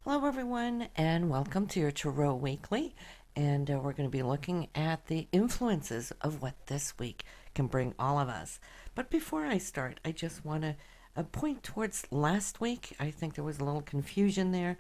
Hello, everyone, and welcome to your Tarot Weekly. And we're going to be looking at the influences of what this week can bring all of us. But before I start, I just want to point towards last week. I think there was a little confusion there.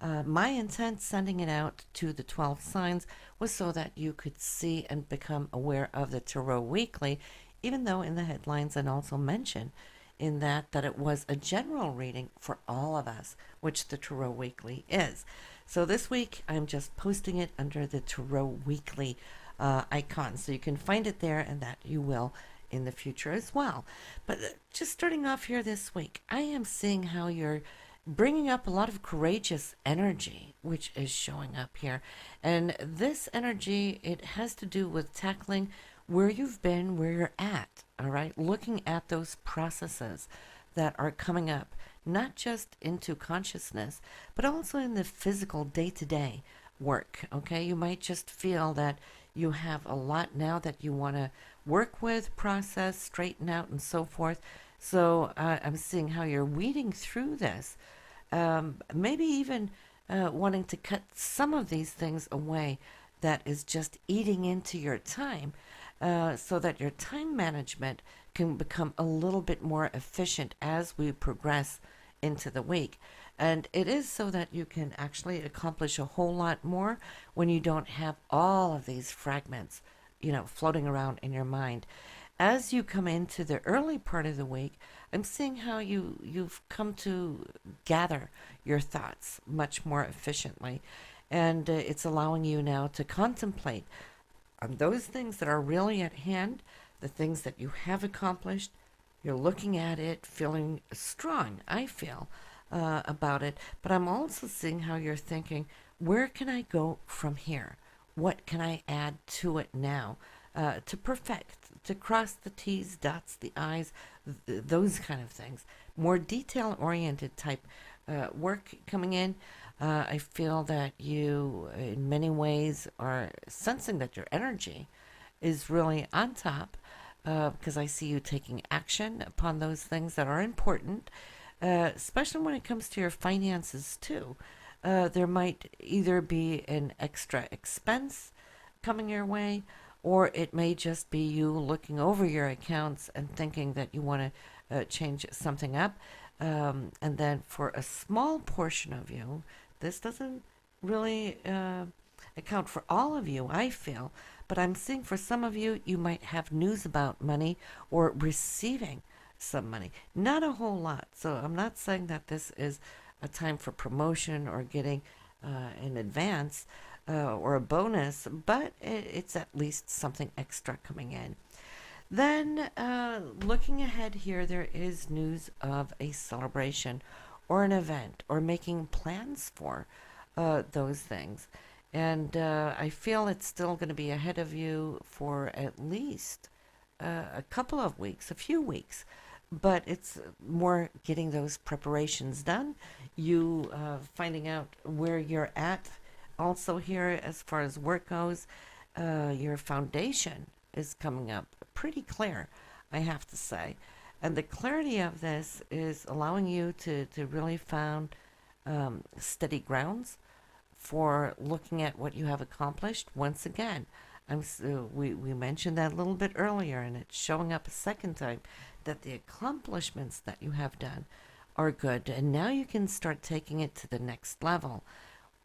My intent sending it out to the 12 signs was so that you could see and become aware of the Tarot Weekly, even though in the headlines and also mention in that it was a general reading for all of us, which the Tarot Weekly is. So this week I'm just posting it under the Tarot Weekly icon, so you can find it there, and that you will in the future as well. But just starting off here this week, I am seeing how you're bringing up a lot of courageous energy, which is showing up here. And this energy, it has to do with tackling where you've been, where you're at, all right? Looking at those processes that are coming up, not just into consciousness, but also in the physical day-to-day work, okay? You might just feel that you have a lot now that you want to work with, process, straighten out, and so forth. So I'm seeing how you're weeding through this, maybe even wanting to cut some of these things away that is just eating into your time, so that your time management can become a little bit more efficient as we progress into the week. And it is so that you can actually accomplish a whole lot more when you don't have all of these fragments, floating around in your mind. As you come into the early part of the week, I'm seeing how you've come to gather your thoughts much more efficiently. And it's allowing you now to contemplate on those things that are really at hand, the things that you have accomplished. You're looking at it, feeling strong, I feel, about it. But I'm also seeing how you're thinking, where can I go from here? What can I add to it now to perfect, to cross the T's, dots the I's, those kind of things. More detail-oriented type work coming in. I feel that you, in many ways, are sensing that your energy is really on top, because I see you taking action upon those things that are important, especially when it comes to your finances, too. There might either be an extra expense coming your way, or it may just be you looking over your accounts and thinking that you want to change something up. And then for a small portion of you, this doesn't really account for all of you, I feel. But I'm seeing for some of you, you might have news about money or receiving some money. Not a whole lot. So I'm not saying that this is a time for promotion or getting in advance or a bonus, but it's at least something extra coming in. Then, looking ahead here, there is news of a celebration or an event or making plans for those things. And I feel it's still going to be ahead of you for at least a couple of weeks, a few weeks. But it's more getting those preparations done, you finding out where you're at. Also, here, as far as work goes, your foundation is coming up pretty clear, I have to say. And the clarity of this is allowing you to really found steady grounds for looking at what you have accomplished. Once again, we mentioned that a little bit earlier, and it's showing up a second time, that the accomplishments that you have done are good. And now you can start taking it to the next level.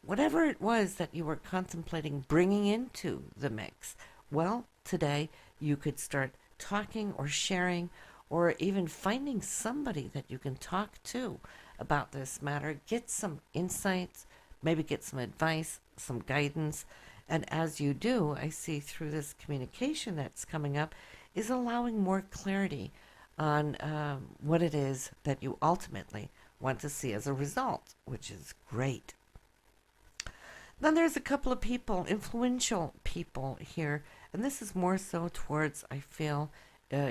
Whatever it was that you were contemplating bringing into the mix, well, today you could start talking or sharing or even finding somebody that you can talk to about this matter, get some insights, maybe get some advice, some guidance. And as you do, I see through this communication that's coming up, is allowing more clarity on what it is that you ultimately want to see as a result, which is great. Then there's a couple of people, influential people here, and this is more so towards, I feel,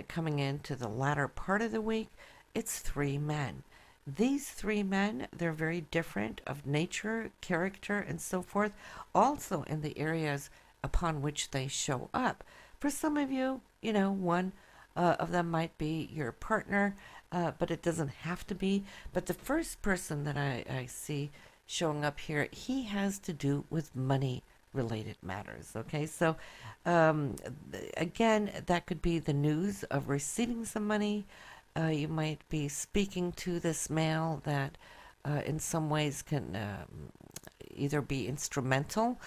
coming into the latter part of the week. It's three men. These three men, they're very different of nature, character, and so forth, also in the areas upon which they show up. For some of you, one of them might be your partner, but it doesn't have to be. But the first person that I see showing up here, he has to do with money related matters. Okay, so again, that could be the news of receiving some money. You might be speaking to this male that in some ways can either be instrumental.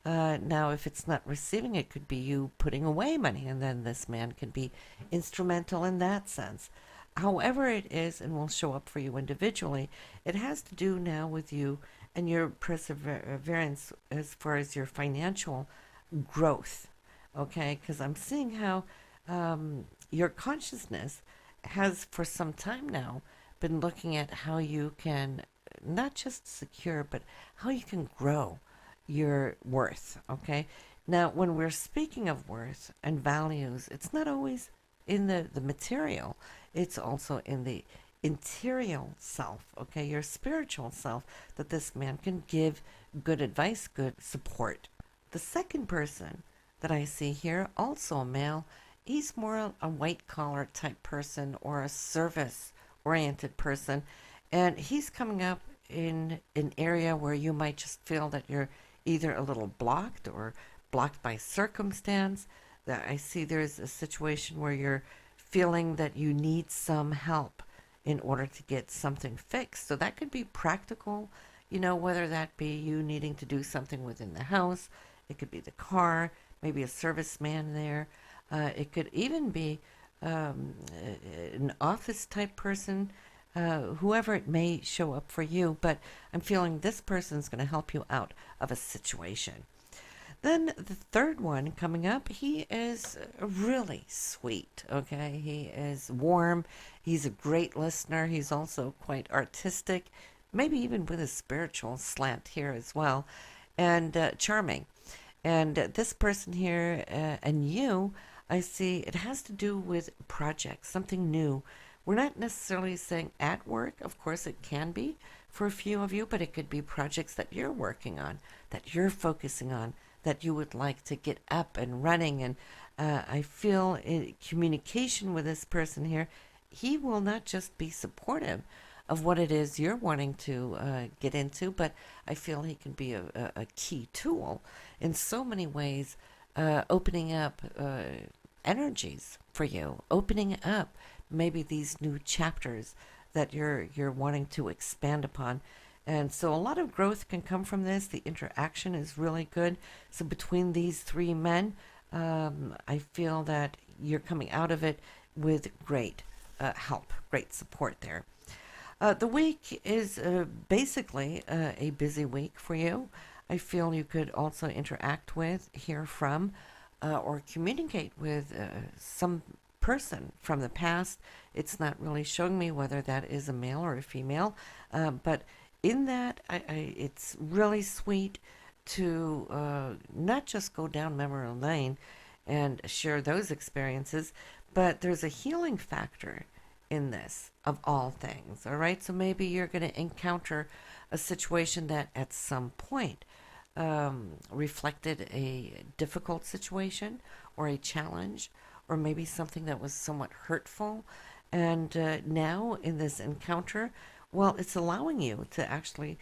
Now, if it's not receiving, it could be you putting away money, and then this man can be instrumental in that sense. However, it is, and will show up for you individually, it has to do now with you and your perseverance as far as your financial growth. Okay, because I'm seeing how your consciousness has for some time now been looking at how you can not just secure, but how you can grow your worth. Okay. Now, when we're speaking of worth and values, it's not always in the material, it's also in the interior self, okay, your spiritual self, that this man can give good advice, good support. The second person that I see here, also a male, he's more a white collar type person or a service oriented person, and he's coming up in an area where you might just feel that you're either a little blocked or blocked by circumstance. That I see there's a situation where you're feeling that you need some help in order to get something fixed. So that could be practical, whether that be you needing to do something within the house, it could be the car, maybe a serviceman there. It could even be an office type person, whoever it may show up for you, but I'm feeling this person's going to help you out of a situation. Then the third one coming up, he is really sweet, okay? He is warm. He's a great listener. He's also quite artistic, maybe even with a spiritual slant here as well, and charming. And this person here and you, I see it has to do with projects, something new. We're not necessarily saying at work. Of course, it can be for a few of you, but it could be projects that you're working on, that you're focusing on, that you would like to get up and running. And I feel in communication with this person here, he will not just be supportive of what it is you're wanting to get into, but I feel he can be a key tool in so many ways, opening up energies for you, opening up maybe these new chapters that you're wanting to expand upon. And so a lot of growth can come from this. The interaction is really good. So between these three men, I feel that you're coming out of it with great help, great support there. The week is basically a busy week for you. I feel you could also interact with, hear from, or communicate with some person from the past. It's not really showing me whether that is a male or a female, but in that, it's really sweet to not just go down memory lane and share those experiences, but there's a healing factor in this of all things. All right, so maybe you're going to encounter a situation that at some point reflected a difficult situation or a challenge, or maybe something that was somewhat hurtful, and now in this encounter, well, it's allowing you to actually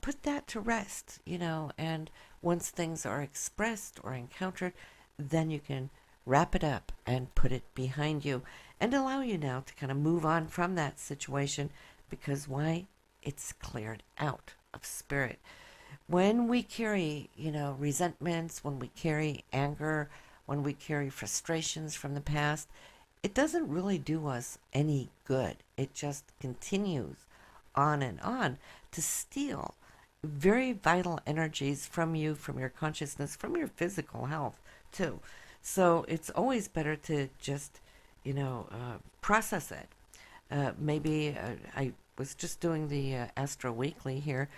put that to rest, and once things are expressed or encountered, then you can wrap it up and put it behind you and allow you now to kind of move on from that situation, because why? It's cleared out of spirit. When we carry, resentments, when we carry anger, when we carry frustrations from the past, it doesn't really do us any good. It just continues on and on to steal very vital energies from you, from your consciousness, from your physical health too. So it's always better to just, process it. Maybe I was just doing the ASTRO Weekly here.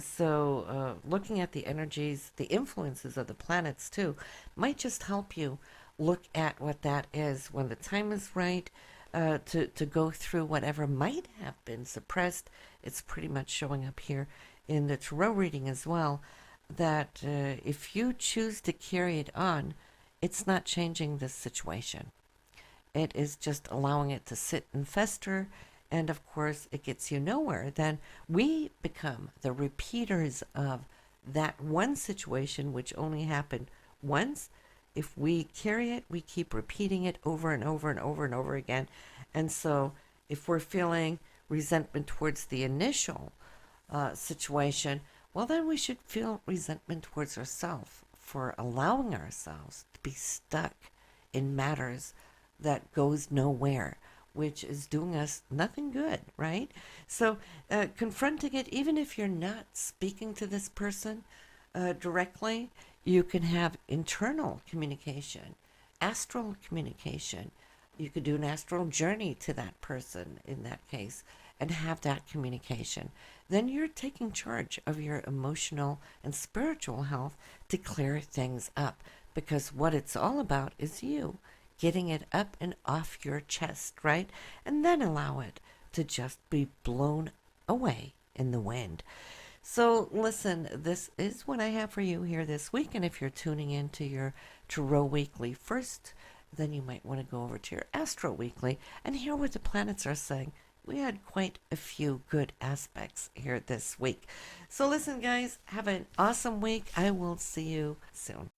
So looking at the energies, the influences of the planets too, might just help you look at what that is when the time is right, to go through whatever might have been suppressed. It's pretty much showing up here in the tarot reading as well, that if you choose to carry it on, it's not changing this situation. It is just allowing it to sit and fester and of course it gets you nowhere, then we become the repeaters of that one situation which only happened once. If we carry it, we keep repeating it over and over and over and over again. And so if we're feeling resentment towards the initial situation, well, then we should feel resentment towards ourselves for allowing ourselves to be stuck in matters that goes nowhere, which is doing us nothing good, right? So confronting it, even if you're not speaking to this person directly, you can have internal communication, astral communication. You could do an astral journey to that person in that case and have that communication. Then you're taking charge of your emotional and spiritual health to clear things up, because what it's all about is you getting it up and off your chest, right? And then allow it to just be blown away in the wind. So listen, this is what I have for you here this week. And if you're tuning in to your Tarot Weekly first, then you might want to go over to your Astro Weekly and hear what the planets are saying. We had quite a few good aspects here this week. So listen, guys, have an awesome week. I will see you soon.